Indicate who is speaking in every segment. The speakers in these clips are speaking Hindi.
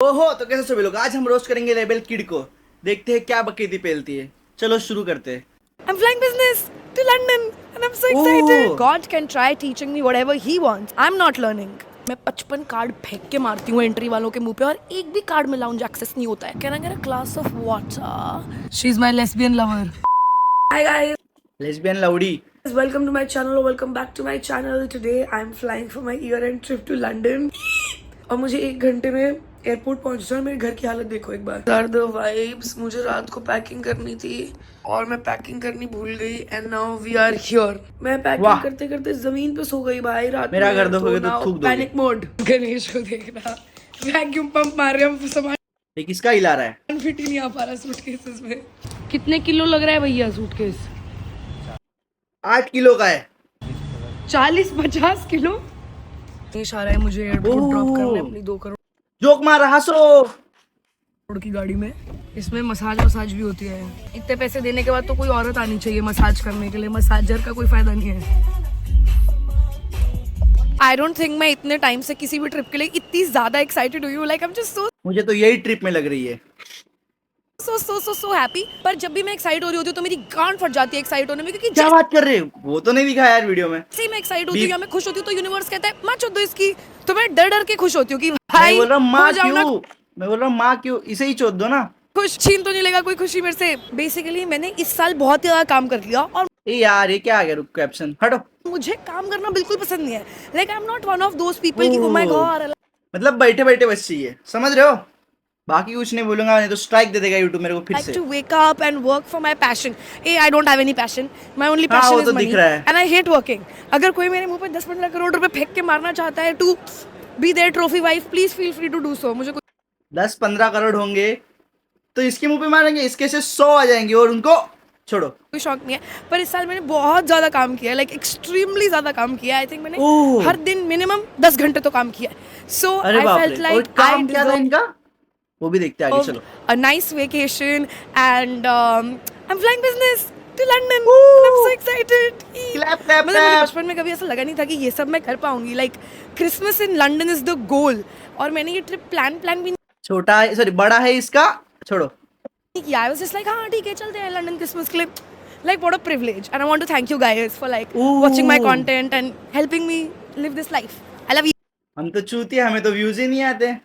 Speaker 1: ओहो, तो कैसे सभी लोग, आज हम रोस्ट करेंगे रेबेल किड को। देखते हैं क्या बकरीदी पेलती है। चलो शुरू करते हैं।
Speaker 2: I'm flying business to London and I'm so excited. God can try teaching me whatever he wants. I'm not learning. मैं 55 कार्ड फेंक के मारती हूँ एंट्री वालों के मुंह पे और एक भी कार्ड में लाउंज एक्सेस नहीं होता है. Can I get a glass of water? She's my lesbian lover. Hi guys.
Speaker 1: Lesbian लौड़ी।
Speaker 2: Welcome to my channel or welcome back to my channel. Today I'm flying for my year-end trip to London. और मुझे 1 घंटे में एयरपोर्ट पहुंचना है। मेरे घर की हालत देखो एक बार। दर्द वाइब्स। मुझे रात को पैकिंग करनी थी और मैं पैकिंग करनी भूल गई and now we are here. मैं पैकिंग करते करते जमीन पे सो गई भाई रात
Speaker 1: मेरा
Speaker 2: में।
Speaker 1: घर देखोगे तो थूक दोगे।
Speaker 2: Panic mode. गणेश को देखना वैक्यूम पंप मार रहे हम सामान।
Speaker 1: ये किसका हिला रहा है?
Speaker 2: फिट ही नहीं आ पा रहा सूटकेस में। कितने किलो लग रहा है भैया सूटकेस?
Speaker 1: 8 किलो का है।
Speaker 2: 40-50 किलो। इशारा है मुझे एयरपोर्ट ड्रॉप करने अपनी 2 करोड़
Speaker 1: जोक मार रहा सो
Speaker 2: की गाड़ी में। इसमें मसाज भी होती है। इतने पैसे देने के बाद तो कोई औरत आनी चाहिए मसाज करने के लिए। मसाजर का कोई फायदा नहीं है। आई डोंट थिंक मैं इतने टाइम से किसी भी ट्रिप के लिए इतनी ज्यादा एक्साइटेड हुई हूँ। लाइक आई एम जस्ट सो
Speaker 1: मुझे तो यही ट्रिप में लग रही है।
Speaker 2: So happy. पर जब भी मैं एक्साइट हो रही होती हूँ तो मेरी गांड फट जाती है एक्साइट होने में, क्योंकि
Speaker 1: क्या बात कर रहे हो? वो तो नहीं दिखाया यार वीडियो में।
Speaker 2: जैसे ही मैं एक्साइट होती हूँ या मैं खुश होती हूँ तो यूनिवर्स कहता है माँ चोदो इसकी। तो मैं डर डर के खुश होती हूँ कि भाई
Speaker 1: मैं बोल रहा हूँ माँ
Speaker 2: हो जाओ ना
Speaker 1: क्यों, मैं बोल रहा हूँ माँ क्यों, इसे ही चोद दो ना।
Speaker 2: खुश। छीन तो नहीं लेगा कोई खुशी मेरे से। बेसिकली मैंने इस साल बहुत ही ज्यादा काम कर लिया और
Speaker 1: ए यार ये क्या आ गया? रुक, कैप्शन हटो।
Speaker 2: मुझे काम करना बिल्कुल पसंद नहीं है। Like I am not one of those people की ओ माय गॉड।
Speaker 1: मतलब बैठे बैठे बस चाहिए, समझ रहे हो? बाकी कुछ नहीं बोलूंगा, नहीं तो स्ट्राइक दे देगा यूट्यूब मेरे को फिर से।
Speaker 2: Like to wake up and work for my passion. I don't have any passion. My only
Speaker 1: हाँ,
Speaker 2: passion
Speaker 1: वो
Speaker 2: is
Speaker 1: तो
Speaker 2: money.
Speaker 1: दिख रहा है।
Speaker 2: And I hate working. अगर कोई मेरे मुंह पे 10-15 करोड़ रुपए फेंक के मारना चाहता है to be their trophy wife, please feel free to do so. मुझे
Speaker 1: 10-15 करोड़ होंगे तो इसके मुंह पे मारेंगे, इसके से 100 आ जाएंगे और उनको छोड़ो।
Speaker 2: कोई शौक नहीं है। पर इस साल मैंने बहुत ज्यादा काम किया है। लाइक एक्सट्रीमली ज्यादा काम किया है। आई थिंक मैंने हर दिन मिनिमम 10 घंटे तो काम किया है। सो आई फेल्ट लाइक
Speaker 1: काम क्या था इनका वो भी देखते हैं आगे। चलो।
Speaker 2: a nice vacation and I'm flying business to London and I'm so excited. मतलब मुझे बचपन में कभी ऐसा लगा नहीं था कि ये सब मैं कर पाऊंगी। Like Christmas in London is the goal. और मैंने ये ट्रिप प्लान भी
Speaker 1: छोटा है, सॉरी बड़ा है इसका, छोड़ो
Speaker 2: नहीं किया। I was just like हाँ ठीक है चलते हैं लंदन क्रिसमस के लिए। Like what a privilege and I want to thank you guys for like watching my content and helping me live this life. I love you.
Speaker 1: हम तो चूतिए, हमें तो व्यूज ही नहीं आते।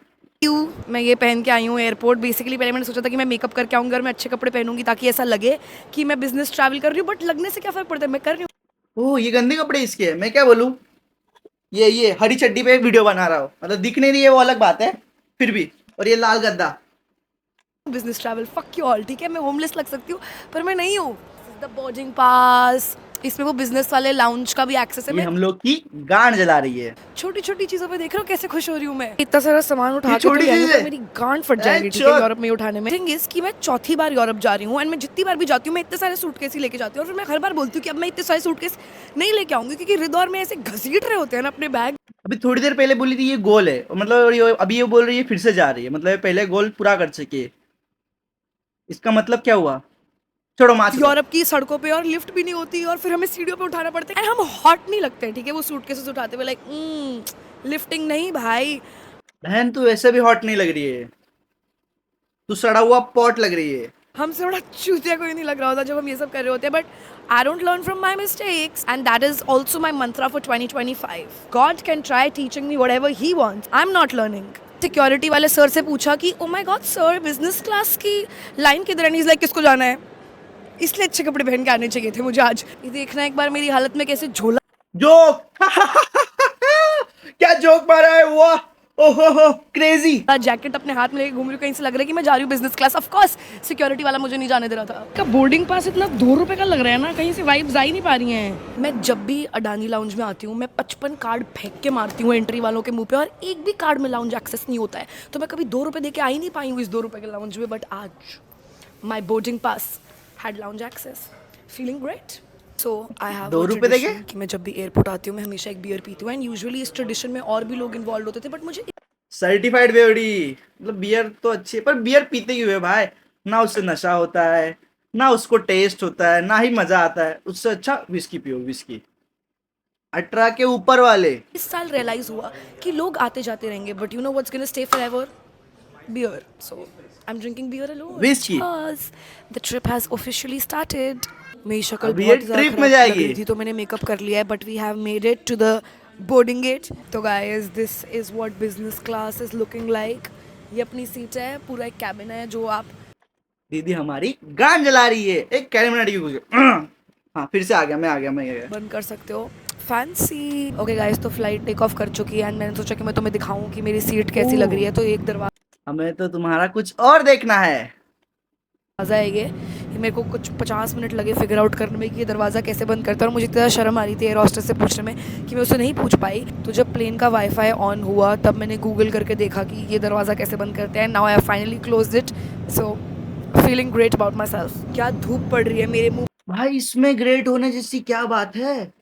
Speaker 2: मैं ये पहन के आई हूँ एयरपोर्ट। बेसिकली पहले मैंने सोचा था कि मैं मेकअप करके आऊँगी और मैं अच्छे कपड़े पहनूंगी ताकि ऐसा लगे कि मैं बिजनेस ट्रैवल कर रही हूँ। बट लगने से क्या फर्क पड़ता है, मैं कर रही हूँ।
Speaker 1: ओह ये गंदे कपड़े इसके हैं, मैं क्या बोलूं। ये हरी चड्डी पे वीडियो बना रहा हो, मतलब दिख नहीं रही है वो अलग बात है फिर भी। और ये लाल गद्दा
Speaker 2: business travel fuck you all. ठीक है मैं होमलेस लग सकती हूँ पर मैं नहीं हूँ। द बोर्डिंग पास, इसमें वो बिजनेस वाले लाउंज का भी एक्सेस है।
Speaker 1: ये हम लोग की गांड जला रही है।
Speaker 2: छोटी छोटी चीजों पे देख रहे हो कैसे खुश हो रही हूँ मैं। इतना सारा सामान उठा के
Speaker 1: छोटी
Speaker 2: तो
Speaker 1: चीज़ है।
Speaker 2: मेरी गांड फट जाएगी ठीक है यूरोप में उठाने में। थिंग इज कि मैं चौथी बार यूरोप जा रही हूँ एंड मैं जितनी बार भी जाती हूँ मैं इतने सारे सूटकेस ही लेके जाती हूँ और फिर मैं हर बार बोलती हूँ कि अब मैं इतने सारे सूटकेस नहीं लेके आऊंगी क्योंकि रिदौर में ऐसे घसीट रहे होते हैं ना अपने बैग।
Speaker 1: अभी थोड़ी देर पहले बोली थी ये गोल है, मतलब अभी ये बोल रही है फिर से जा रही है, मतलब पहले गोल पूरा कर सके। इसका मतलब क्या हुआ? छोड़ो माँ।
Speaker 2: यूरोप की सड़कों पे और लिफ्ट भी नहीं होती और फिर हमें सीढ़ियों पे उठाना पड़ता है। हम हॉट नहीं लगते ठीक है वो सूटकेसेस उठाते हुए। लाइक लिफ्टिंग नहीं भाई।
Speaker 1: बहन तू वैसे भी हॉट नहीं लग रही है, तू सड़ा हुआ पॉट लग रही है।
Speaker 2: हमसे बड़ा चूतिया कोई नहीं लग रहा होता जब हम ये सब कर रहे होते हैं। But I don't learn from my mistakes and that is also my Mantra for 2025। God can try teaching me whatever he wants. I am not learning. Security वाले सर से पूछा कि oh my God sir business class की लाइन किधर है? लाइक किसको जाना है? इसलिए अच्छे कपड़े पहन के आने चाहिए थे मुझे आज। ये देखना एक बार मेरी हालत में कैसे झोला
Speaker 1: जोक क्या जोक मारा है वो। ओहो क्रेजी।
Speaker 2: जैकेट अपने हाथ में लेके घूम रही हूँ। कहीं से लग रहा है कि मैं जा रही हूँ business class. Of course security वाला मुझे नहीं जाने दे रहा था। का बोर्डिंग पास इतना 2 रुपए का लग रहा है ना, कहीं से वाइब्स आ ही नहीं पा रही हैं। मैं जब भी अडानी लाउंज में आती हूँ मैं 55 कार्ड फेंक के मारती हूँ एंट्री वालों के मुंह पे और एक भी कार्ड में लाउंज एक्सेस नहीं होता है। तो मैं कभी 2 रुपए दे के आ ही नहीं पाई हूँ इस 2 रुपए के लाउंज में। बट आज my boarding pass had lounge access. Feeling great. So I have
Speaker 1: 2 रुपए देके
Speaker 2: कि मैं जब भी एयरपोर्ट आती हूँ मैं हमेशा एक बियर पीती हूँ एंड यूजुअली इस ट्रेडिशन में और भी लोग इन्वॉल्व होते थे बट मुझे
Speaker 1: सर्टिफाइड बेवड़ी। मतलब बियर तो अच्छी है पर बियर पीते ही हुए भाई ना उससे नशा होता है ना उसको टेस्ट होता है ना ही मजा आता है। उससे अच्छा विस्की पियो, विस्की 18 के ऊपर वाले।
Speaker 2: इस साल रियलाइज हुआ कि लोग आते जाते रहेंगे but you know what's gonna stay forever? beer. So I'm drinking beer alone.
Speaker 1: Whiskey.
Speaker 2: Cheers. The trip has officially started. मेरी शक्ल
Speaker 1: अभी ये
Speaker 2: बहुत ज़्यादा
Speaker 1: ट्रिप में
Speaker 2: खराब लग
Speaker 1: जाएगी।
Speaker 2: रही थी तो मैंने मेकअप कर लिया है, but we have made it to the boarding gate. तो guys, this is what business class is looking like. ये अपनी सीट है, पूरा एक कैबिन है जो आप
Speaker 1: दीदी हमारी गान जला रही है, एक कैमरा की कुछ। हाँ फिर से आ गया, मैं आ गया।
Speaker 2: बंद कर सकते हो। फैंसी। ओके गाइस, तो फ्लाइट टेक ऑफ कर चुकी है एंड मैंने सोचा कि मैं तुम्हें दिखाऊं कि मेरी सीट कैसी लग रही है। तो एक दरवाजा
Speaker 1: हमें तो तुम्हारा कुछ और देखना है।
Speaker 2: है ये मेरे को कुछ 50 मिनट लगे फिगर आउट करने में कि ये दरवाज़ा कैसे बंद करता है, और मुझे इतना शर्म आ रही थी एयर हॉस्टेस से पूछने में कि मैं उससे नहीं पूछ पाई। तो जब प्लेन का वाईफाई ऑन हुआ तब मैंने गूगल करके देखा कि ये दरवाज़ा कैसे बंद करते हैं। Now I have finally closed it, so feeling great about my self. क्या धूप पड़ रही है मेरे मुंह।
Speaker 1: भाई इसमें ग्रेट होने जैसी क्या बात है?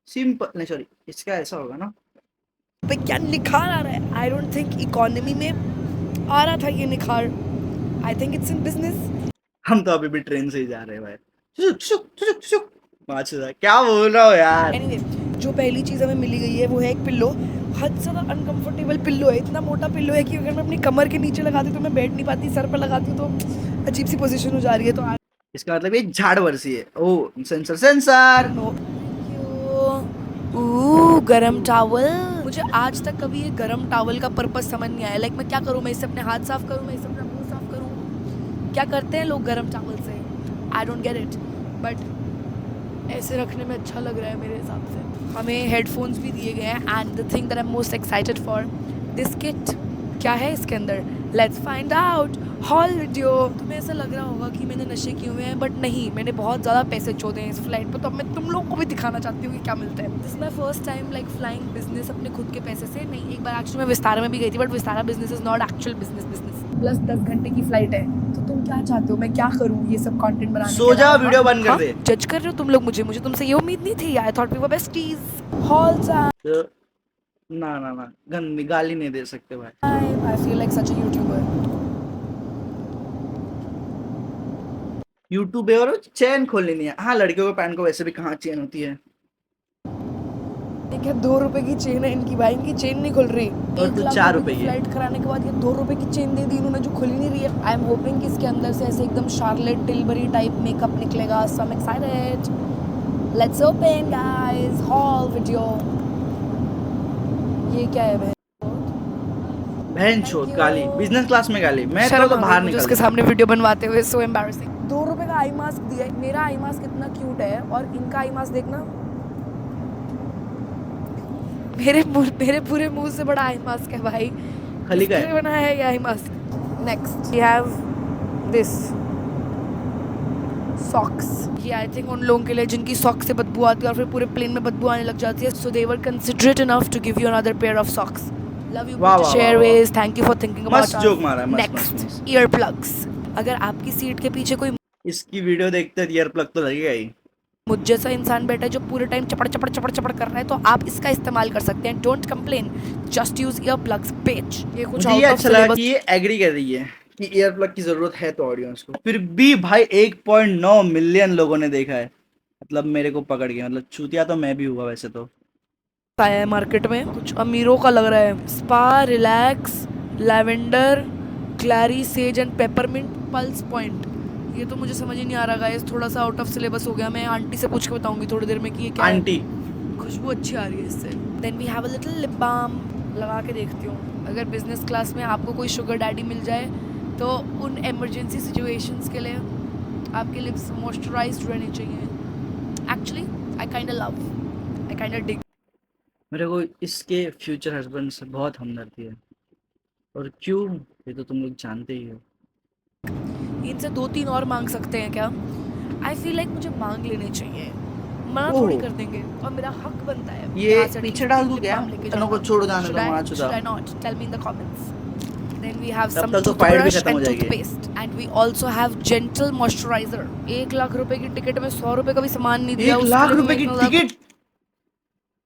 Speaker 1: सिंपल नहीं, सॉरी, इसका ऐसा होगा ना
Speaker 2: पे क्या निखार आ रहा है। आई डोंट थिंक इकोनॉमी में आ रहा था ये निखार। I think it's in business.
Speaker 1: हम तो अभी भी ट्रेन से ही जा रहे हैं भाई। शुक शुक शुक शुक 5,000 क्या बोल रहा हो यार।
Speaker 2: एनीवे, जो पहली चीज़ हमें मिली गई है वो है एक पिल्लो। हद से ज़्यादा अनकंफर्टेबल पिल्लो है, इतना मोटा पिल्लो है कि अगर मैं अपनी कमर के नीचे लगाती हूँ तो मैं बैठ नहीं पाती, सर पर लगाती हूँ तो अजीब सी पोजीशन हो जा रही है। तो
Speaker 1: इसका मतलब ये झाड़ वर्सी है। ओ सेंसर सेंसर।
Speaker 2: नो गरम टावल। मुझे आज तक कभी ये गरम टावल का पर्पस समझ नहीं आया। लाइक मैं क्या करूँ, मैं इससे अपने हाथ साफ करूँ, मैं इससे अपना मुंह साफ करूँ, क्या करते हैं लोग गरम टावल से? I don't get it, but ऐसे रखने में अच्छा लग रहा है मेरे हिसाब से। हमें हेडफोन्स भी दिए गए हैं and the thing that I am most excited for this kit. क्या है इसके अंदर? Let's find out. Hall video. तुम्हें ऐसा लग रहा होगा कि मैंने नशे किए हुए हैं, बट नहीं, मैंने बहुत ज़्यादा पैसे चोदे हैं इस फ्लाइट पर। तो अब मैं तुम लोग को भी दिखाना चाहती हूँ कि क्या मिलता है। This my first time like flying business अपने खुद के पैसे से। नहीं, एक बार एक्चुअली मैं विस्तारा में भी गई थी, but Vistara business is not actual business. Plus 10 घंटे की फ्लाइट है। तो तुम क्या चाहते हो मैं क्या करूँ ये सब कंटेंट बनाने?
Speaker 1: सो जा, वीडियो बंद कर दे।
Speaker 2: जज कर रहे हो तुम लोग मुझे तुमसे ये उम्मीद नहीं थी। I thought we were besties. हॉल
Speaker 1: तो ना गंदी गाली नहीं दे सकते भाई।
Speaker 2: I feel like such a YouTuber.
Speaker 1: YouTube है और चेन खोलनी नहीं है। हाँ लड़कियों के पैंट को वैसे भी कहाँ चेन होती है।
Speaker 2: क्या 2 रुपए की चेन है इनकी भाई, इनकी चेन नहीं खुल रही।
Speaker 1: और तो 4 रुपए की
Speaker 2: फ्लाइट कराने के बाद ये 2 रुपए की चेन दे दी इन्होंने जो खुल ही नहीं रही है। आई एम होपिंग कि इसके अंदर से ऐसे एकदम शार्लेट टिलबरी टाइप मेकअप निकलेगा। So I am excited. Let's open guys haul video. ये क्या है भाई?
Speaker 1: बहन चोद गाली, बिजनेस क्लास में गाली। मैं तो बाहर निकल
Speaker 2: उसके सामने वीडियो बनवाते हुए। So embarrassing. 2 रुपए का आई मास्क दिया है। मेरा आई मास्क कितना क्यूट है और इनका आई मास्क देखना, मेरे पूरे मुंह से बड़ा आई मास्क है भाई।
Speaker 1: खली का है।
Speaker 2: बनाया है ये eye mask. Next we have this socks. ये आई थिंक उन लोगों के लिए जिनकी सॉक्स से बदबू आती है और फिर पूरे प्लेन में बदबू आने लग जाती है। So they were considerate enough to give you another pair of socks. Love you
Speaker 1: वाह,
Speaker 2: शेयरवेज, thank you for thinking about
Speaker 1: मस्त जोक मारा है, मस्त,
Speaker 2: नेक्स्ट ईयर प्लग्स। अगर आपकी सीट के पीछे कोई
Speaker 1: इसकी वीडियो देखते ईयर प्लग तो लगेगा ही।
Speaker 2: मुझ जैसा इंसान बैठा है जो पूरे टाइम चपड़ कर रहा है, तो आप इसका इस्तेमाल कर सकते हैं। Don't complain, just use ear plugs page. ये कुछ
Speaker 1: मुझे ये अच्छा लगा कि ये एग्री कर रही है कि ईयर प्लग की जरूरत है तो ऑडियंस को। फिर भी भाई 1.9 मिलियन लोगों ने देखा है, मतलब मेरे को पकड़ गया। मतलब चूतिया तो मैं भी हुआ वैसे तो।
Speaker 2: आया है मार्केट में, कुछ अमीरों का लग रहा है। Spa, relax, lavender, क्लैरी, says and peppermint pulse point. ये तो मुझे समझ ही नहीं आ रहा गाइस, थोड़ा सा आउट ऑफ सिलेबस हो गया। मैं आंटी से पूछ के बताऊंगी थोड़ी देर में कि ये क्या
Speaker 1: आंटी
Speaker 2: है। खुशबू अच्छी आ रही है इससे। Then we have a little lip balm, लगा के देखती हूँ। अगर बिजनेस क्लास में आपको कोई शुगर डैडी मिल जाए तो उन इमरजेंसी सिचुएशंस के लिए आपके लिप्स मॉइस्चराइज्ड रहने चाहिए। एक्चुअली आई काइंड ऑफ डिग।
Speaker 1: मेरे को इसके फ्यूचर हस्बैंड से बहुत हमदर्दी है। और क्यों, ये तो तुम लोग जानते ही हो।
Speaker 2: इनसे 2-3 और मांग सकते हैं क्या? आई फील लाइक मुझे मांग लेने चाहिए, मना
Speaker 1: ओह।
Speaker 2: थोड़ी कर देंगे और मेरा हक बनता है।
Speaker 1: ये
Speaker 2: यहाँ से
Speaker 1: पीछे डाल दूं क्या? तनों को छोड़ जाने दो, वहाँ
Speaker 2: Should
Speaker 1: छुदा।
Speaker 2: I not? Tell me in the comments. Then we have
Speaker 1: तब
Speaker 2: some
Speaker 1: तक तो फाइट भी
Speaker 2: toothbrush
Speaker 1: खत्म हो
Speaker 2: and
Speaker 1: जाएगी।
Speaker 2: toothpaste, and we also have gentle moisturizer. 1 lakh रुपए की टिकट में 100 रुपए का भी सामान नहीं दिया।
Speaker 1: 1
Speaker 2: उसके
Speaker 1: लाख
Speaker 2: लिए
Speaker 1: रुपए की
Speaker 2: मैं इतना
Speaker 1: टिकट,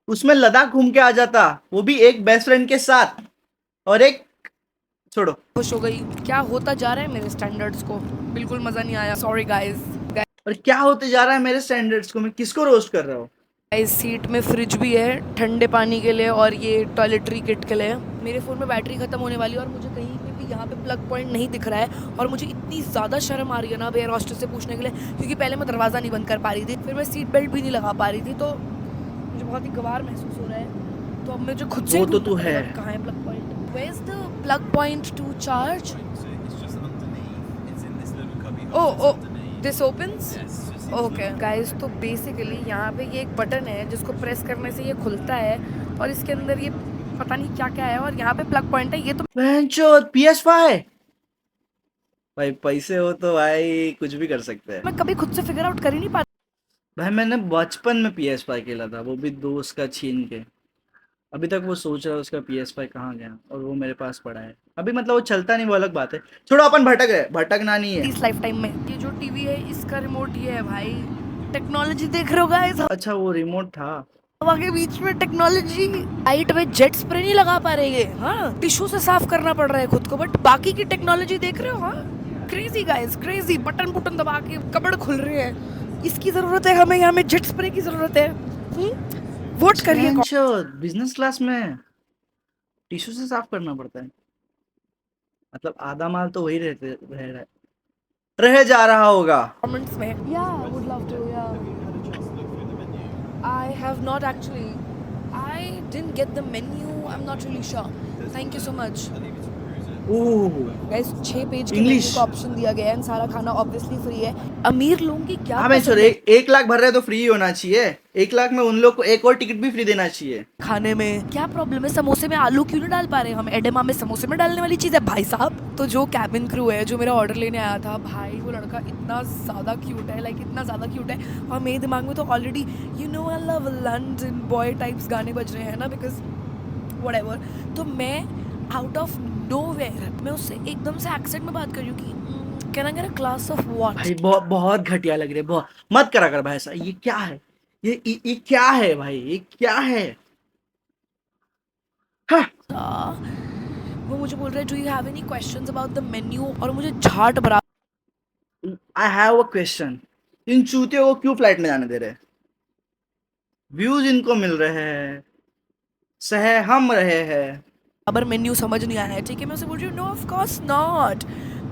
Speaker 1: उसमें लद्दाख घूम के आ जाता, वो भी एक बेस्ट फ्रेंड के साथ। और एक छोड़ो,
Speaker 2: खुश हो गई। क्या होता जा रहा है मेरे स्टैंडर्ड्स को, बिल्कुल मजा नहीं आया। Sorry guys.
Speaker 1: और क्या होते जा रहा है मेरे स्टैंडर्ड्स को। मैं किसको रोस्ट कर रहा हूँ?
Speaker 2: इस सीट में फ्रिज भी है ठंडे पानी के लिए और ये टॉयलेटरी किट के लिए। मेरे फ़ोन में बैटरी ख़त्म होने वाली है और मुझे कहीं पे भी यहाँ पे प्लग पॉइंट नहीं दिख रहा है और मुझे इतनी ज़्यादा शर्म आ रही है ना एयर हॉस्टेस से पूछने के लिए, क्योंकि पहले मैं दरवाज़ा नहीं बंद कर पा रही थी, फिर मैं सीट बेल्ट भी नहीं लगा पा रही थी, तो मुझे बहुत ही गवार महसूस हो रहा है। तो अब मुझे खुद से
Speaker 1: वो तो
Speaker 2: ढूंढना
Speaker 1: तू
Speaker 2: पड़ेगा
Speaker 1: है।
Speaker 2: कहाँ है plug point. Where is the plug point to charge? Oh this opens. Okay guys, तो बेसिकली यहाँ पे ये एक बटन है जिसको प्रेस करने से ये खुलता है और इसके अंदर ये पता नहीं क्या क्या है और यहाँ पे प्लग पॉइंट है। ये तो
Speaker 1: PS5 भाई, पैसे हो तो भाई कुछ भी कर सकते हैं
Speaker 2: मैं कभी खुद से फिगर आउट कर ही नहीं पाती।
Speaker 1: भाई। मैंने बचपन में PS5 खेला था, वो भी दोस्त का छीन के। अभी तक वो सोच रहा है उसका PS5 कहाँ गया, और वो मेरे पास पड़ा है अभी। मतलब वो चलता नहीं, वो अलग बात है। छोड़ो, अपन भटक रहे, भटकना नहीं है।
Speaker 2: इस लाइफ टाइम में ये जो टीवी है इसका रिमोट ये है भाई। टेक्नोलॉजी देख रहे हो गाइस,
Speaker 1: अच्छा, वो रिमोट था।
Speaker 2: हवा के बीच में टेक्नोलॉजी। लाइट में जेट स्प्रे नहीं लगा पा रहे ये, हाँ टिश्यू से साफ करना पड़ रहा है खुद को, बट बाकी की टेक्नोलॉजी देख रहे हो। हाँ क्रेजी गाइस, क्रेजी। बटन बुटन दबा के कबड़ खुल रहे हैं। इसकी जरूरत है हमें, यहाँ में जेट स्प्रे की जरूरत है। वोट करिए।
Speaker 1: बिजनेस क्लास में टिश्यू से साफ करना पड़ता है, मतलब आधा माल तो वही रह जा रहा होगा।
Speaker 2: कमेंट्स में या वुड लव टू या I have not actually. I didn't get the menu. I'm not really sure. Thank you so much.
Speaker 1: Oh,
Speaker 2: Guys, 6 page के
Speaker 1: English.
Speaker 2: मेन्यू का ऑप्शन दिया गया है and सारा खाना ऑब्वियसली फ्री है। अमीर लोगों की क्या
Speaker 1: हाँ मैं
Speaker 2: पसंद है
Speaker 1: 1 लाख भर रहे तो फ्री होना चाहिए। 1 लाख में उन लोग को एक और टिकट भी फ्री देना चाहिए।
Speaker 2: खाने में? क्या प्रॉब्लम है? समोसे में आलू क्यों नहीं डाल पा रहे हम? एडेमा में समोसे में डालने वाली चीज़ है भाई साहब। तो जो कैबिन क्रू है जो मेरा ऑर्डर लेने आया था, भाई वो लड़का इतना ज़्यादा क्यूट है, लाइक इतना ज़्यादा क्यूट है। और मेरे दिमाग में तो already you know I love London boy types गाने बज रहे हैं ना, बिकॉज व्हाटएवर। तो मैं आउट ऑफ नोवेयर मैं उससे एकदम से एक्सेंट में बात कर रही हूँ कि can I get a glass of water.
Speaker 1: भाई बहुत बहुत घटिया लग रही है, बहुत। मत करा कर भाई ऐसा। ये क्या है? ये क्या है भाई? ये क्या है? हाँ।
Speaker 2: वो मुझे बोल रहा है do you have any questions about the menu, और मुझे झाट भरा।
Speaker 1: I have a question. इन चूतियों को क्यों फ्लाइट में जाने दे रहे? व्यूज इनको मिल रहे हैं, सह हम रहे हैं।
Speaker 2: बराबर मेन्यू समझ नहीं आया है, ठीक है। मैं उसे बोल रही हूँ नो ऑफ कोर्स नॉट।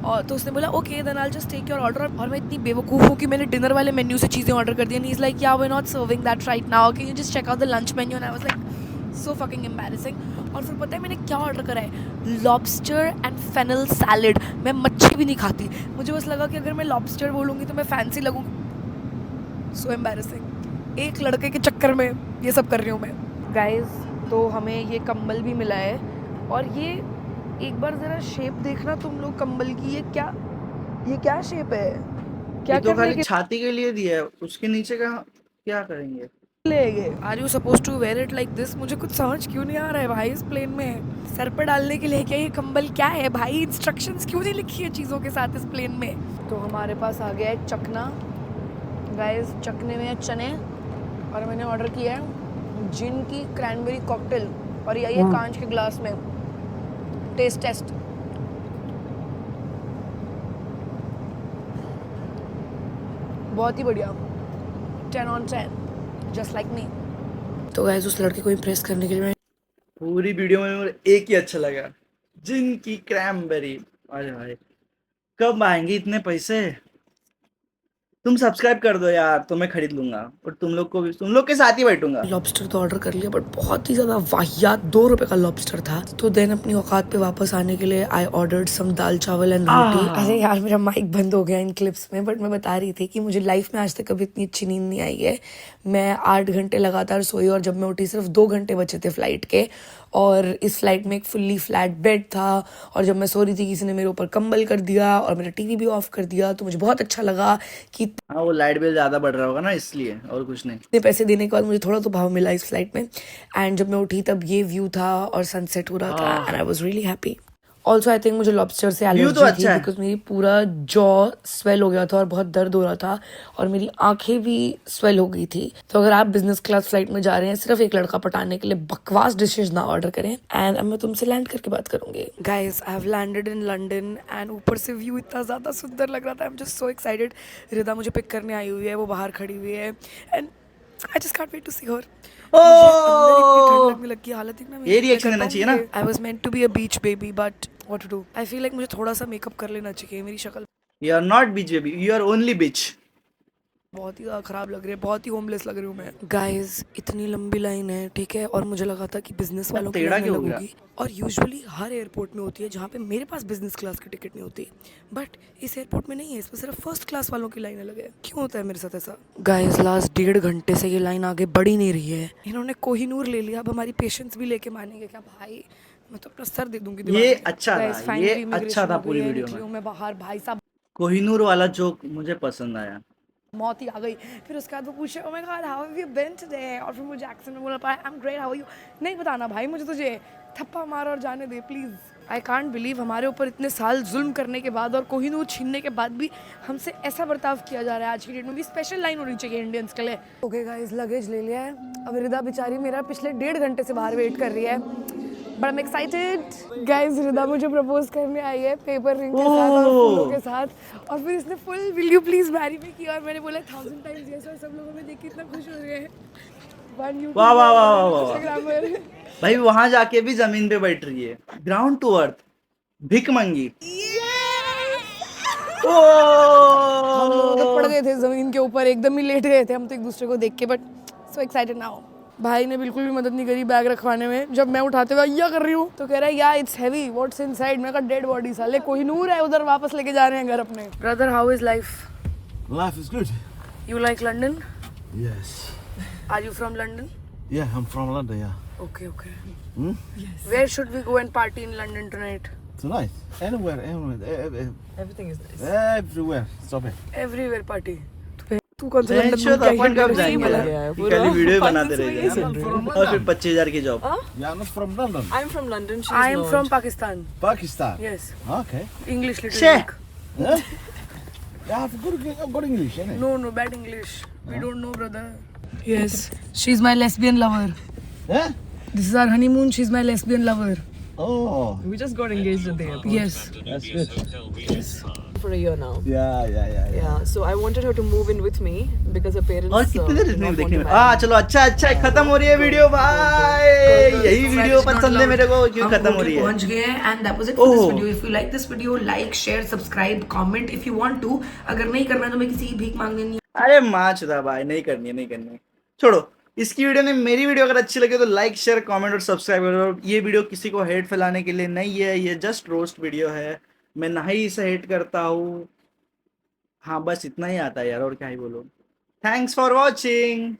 Speaker 2: और तो उसने बोला okay then I will just take your order. और मैं इतनी बेवकूफ़ हूँ कि मैंने डिनर वाले मेन्यू से चीज़ें ऑर्डर कर दी। And he is like yeah we are not serving that right now, can you just check out the lunch menu. And I was like so fucking embarrassing. और फिर पता है मैंने क्या ऑर्डर करा है? Lobster and fennel salad. मैं मच्छी भी नहीं खाती, मुझे बस लगा कि अगर मैं लॉबस्टर बोलूँगी तो मैं फैंसी लगूँगी। So embarrassing. एक लड़के के चक्कर में ये सब कर रही हूँ मैं। गाइज, तो हमें ये कंबल भी मिला है और ये एक बार जरा शेप देखना तुम लोग कंबल की। ये क्या शेप है? क्या
Speaker 1: ये तो
Speaker 2: करने
Speaker 1: खाली
Speaker 2: के
Speaker 1: छाती के लिए दिया है, उसके नीचे का क्या करेंगे?
Speaker 2: लिए ये? Are you suppose to wear it like this? मुझे कुछ समझ क्यों नहीं आ रहा है भाई इस प्लेन में। सर पे डालने के लिए क्या ये कंबल क्या है भाई? इंस्ट्रक्शंस क्यों नहीं लिखी है चीज़ों के साथ इस प्लेन में? तो हमारे पास आ गया है चकना। गाइस, चकने में है चने और मैंने ऑर्डर किया है जिन की क्रैनबेरी कॉकटेल और ये आई है कांच के ग्लास में। टेस्ट बहुत ही बढ़िया, 10 on 10 जस्ट लाइक मी। तो गाइस, उस लड़के को इम्प्रेस करने के लिए मैं
Speaker 1: पूरी वीडियो में मुझे एक ही अच्छा लगा, जिनकी क्रैमबेरी। अरे भाई, कब आएंगे इतने पैसे? तुम सब्सक्राइब कर दो यार, तो मैं खरीद लूंगा और तुम लोग को भी, तुम लोग के साथ ही बैठूंगा।
Speaker 2: लॉबस्टर तो ऑर्डर कर लिया बट बहुत ही ज़्यादा वाहियात 2 रुपए का लॉबस्टर था। तो देन अपनी औकात पे वापस आने के लिए आई ऑर्डर्ड सम दाल चावल एंड रोटी। अरे यार, मेरा माइक बंद हो गया इन क्लिप्स में, बट मैं बता रही थी कि मुझे लाइफ में आज तक कभी इतनी अच्छी नींद नहीं आई है। मैं 8 घंटे लगातार सोई और जब मैं उठी सिर्फ 2 घंटे बचे थे फ्लाइट के। और इस फ्लाइट में एक फुल्ली फ्लैट बेड था और जब मैं सो रही थी किसी ने मेरे ऊपर कंबल कर दिया और मेरा टीवी भी ऑफ कर दिया। तो मुझे बहुत अच्छा लगा कि
Speaker 1: हाँ, वो लाइट बिल ज्यादा बढ़ रहा होगा ना, इसलिए, और कुछ नहीं।
Speaker 2: इतने पैसे देने के बाद मुझे थोड़ा तो भाव मिला इस फ्लाइट में। एंड जब मैं उठी तब ये व्यू था और सनसेट हो रहा था and I was really happy. Also I think मुझे लॉबस्टर से
Speaker 1: View तो
Speaker 2: एलर्जी थी
Speaker 1: अच्छा है।
Speaker 2: बिकॉज मेरी पूरा जॉ स्वेल हो गया था और बहुत दर्द हो रहा था और मेरी आंखें भी स्वेल हो गई थी। तो अगर आप बिजनेस क्लास फ्लाइट में जा रहे हैं सिर्फ एक लड़का पटाने के लिए, बकवास डिशेज ना ऑर्डर करें। एंड अब मैं तुमसे लैंड करके बात करूंगी। Guys, I have landed in London and ऊपर से व्यू इतना ज़्यादा सुंदर लग रहा था। I am just so excited. Rida मुझे पिक करने आई हुई है, वो बाहर खड़ी हुई है and I just can't wait to see her. मुझे अंदर इतनी ठंड
Speaker 1: ओ
Speaker 2: लगने लगी, हालत देखना
Speaker 1: ये reaction देना चाहिए ना।
Speaker 2: I was meant to be a beach baby, but what to do? I feel like मुझे थोड़ा सा मेकअप कर लेना चाहिए, मेरी शक्ल
Speaker 1: you are not beach baby, you are only beach.
Speaker 2: बहुत ही ज़्यादा ख़राब लग रही है, बहुत ही होमलेस लग रही हूँ मैं। गाइस इतनी लंबी लाइन है, ठीक है, और मुझे लगा था कि बिजनेस वालों की
Speaker 1: टेढ़ा
Speaker 2: लाइन
Speaker 1: क्यों हो गया?
Speaker 2: लगूंगी, और यूजुअली हर एयरपोर्ट में होती है जहाँ पे मेरे पास बिजनेस क्लास की टिकट नहीं होती, बट इस एयरपोर्ट में नहीं है, इसमें सिर्फ फर्स्ट क्लास वालों की लाइन अलग है। क्यों होता है मेरे साथ ऐसा? गाइस लास्ट 1.5 घंटे से ये लाइन आगे बढ़ ही नहीं रही है। इन्होंने कोहिनूर ले लिया, अब हमारी पेशेंस भी लेके मानेंगे क्या भाई? मैं तो अपना सर दे दूंगी दीवार
Speaker 1: ये
Speaker 2: पे।
Speaker 1: अच्छा
Speaker 2: Guys,
Speaker 1: था,
Speaker 2: finally
Speaker 1: ये
Speaker 2: immigration
Speaker 1: अच्छा था
Speaker 2: हो गई
Speaker 1: पूरी
Speaker 2: है,
Speaker 1: वीडियो
Speaker 2: निकली
Speaker 1: में।
Speaker 2: हूँ मैं बाहर, भाई साहब
Speaker 1: कोहिनूर वाला जोक मुझे पसंद आया।
Speaker 2: मौत ही आ गई। फिर उसके बाद वो पूछे oh my god how have you been today, और फिर मुझे एक्सेंट में बोलना पड़ा I am great how are you. नहीं बताना भाई मुझे, तुझे थप्पा मार और जाने दे प्लीज़। आई कांट बिलीव हमारे ऊपर इतने साल जुल्म करने के बाद और कोहिनूर छीनने के बाद भी हमसे ऐसा बर्ताव किया जा रहा है। आज की डेट में भी स्पेशल लाइन होनी चाहिए इंडियंस के लिए। ओके गाइस लगेज ले लिया है, अब रिदा बेचारी मेरा पिछले 1.5 घंटे से बाहर वेट कर रही है, but I am excited. Guys Rida मुझे प्रपोज करने आई है पेपर रिंग के साथ और फूलों के साथ, और फिर इसने full will you please marry me किया, और मैंने बोला 1000 टाइम्स यस, और सब लोगों ने देख के इतना खुश हो रहे हैं। वन यू
Speaker 1: वाह वाह वाह वाह वाह।
Speaker 2: इंस्टाग्रामर।
Speaker 1: भाई वहां जाके भी जमीन पे बैठ रही है, ग्राउंड टू अर्थ, भिक मंगी।
Speaker 2: हम लोग तो पड़
Speaker 1: ओ
Speaker 2: गए थे जमीन के ऊपर, एकदम ही लेट गए थे हम तो एक दूसरे को देख के, बट सो एक्साइटेड नाउ। भाई ने बिल्कुल भी मदद नहीं करी बैग रखवाने में, जब मैं उठाते हुए या कर रही हूँ तो कह रहा है या इट्स हैवी व्हाट्स इनसाइड। मैं कहा डेड बॉडी साले, कोहिनूर है उधर, वापस लेके जा रहे हैं घर अपने। Brother how is life?
Speaker 3: Life is good.
Speaker 2: You like London?
Speaker 3: Yes.
Speaker 2: Are you from London?
Speaker 3: Yeah, I'm from London, yeah.
Speaker 2: Okay okay.
Speaker 3: Hmm?
Speaker 2: Where should we go and party in London tonight?
Speaker 3: Tonight? Anywhere,
Speaker 4: Everything is nice.
Speaker 3: everywhere. Stop it.
Speaker 2: Everywhere party. तू कौन सा
Speaker 1: टेंशन
Speaker 2: लंदन
Speaker 1: तो
Speaker 2: घूम के
Speaker 1: अपन
Speaker 2: आई
Speaker 1: कब
Speaker 2: है?
Speaker 1: जाएंगे
Speaker 4: लग
Speaker 1: यार?
Speaker 4: गया है
Speaker 1: ये
Speaker 4: पूरा।
Speaker 1: खाली वीडियो
Speaker 4: पाँच
Speaker 1: बनाते
Speaker 4: सौ
Speaker 1: रह
Speaker 4: में
Speaker 1: गए
Speaker 4: ये सुन रहे हो।
Speaker 1: और फिर 25,000 की job.
Speaker 3: You are not from London.
Speaker 4: I'm from London. She's
Speaker 2: I am
Speaker 4: not.
Speaker 2: From Pakistan.
Speaker 3: Pakistan.
Speaker 2: Yes,
Speaker 3: Okay.
Speaker 2: English
Speaker 1: Share.
Speaker 2: Little
Speaker 3: Huh? You have good English, innit?
Speaker 2: No, no, bad English. We don't know, brother. Yes, she's my lesbian lover.
Speaker 3: Huh?
Speaker 2: This is our honeymoon. She's my lesbian lover.
Speaker 3: Oh,
Speaker 4: We just got engaged at the airport.
Speaker 2: Yes.
Speaker 3: that's good.
Speaker 4: For a year now.
Speaker 3: Yeah.
Speaker 4: Yeah. So I wanted her to move in with me because her parents.
Speaker 1: और कितनी देर
Speaker 4: did
Speaker 1: इसमें
Speaker 4: not
Speaker 1: देखने
Speaker 4: want
Speaker 1: में?
Speaker 4: to marry me.
Speaker 1: चलो अच्छा अच्छा खत्म हो रही है वीडियो भाई, यही वीडियो पसंद है मेरे को, क्यों खत्म हो रही है?
Speaker 2: पहुंच गए हैं and that was it for this
Speaker 1: oh.
Speaker 2: Video. If you like this video, like share subscribe comment if you want to. अगर नहीं करना है तो मैं किसी की भीख मांगने नहीं।
Speaker 1: अरे माँ चुदा भाई, नहीं करनी है, नहीं करनी है, छोड़ो। इसकी वीडियो ने मेरी वीडियो अगर अच्छी लगे तो लाइक शेयर कमेंट और सब्सक्राइब करो। ये वीडियो किसी को हेट फैलाने के लिए नहीं है, ये जस्ट रोस्ट वीडियो है। मैं ना ही इसे हेट करता हूँ। हाँ बस इतना ही आता है यार, और क्या ही बोलो। Thanks for watching.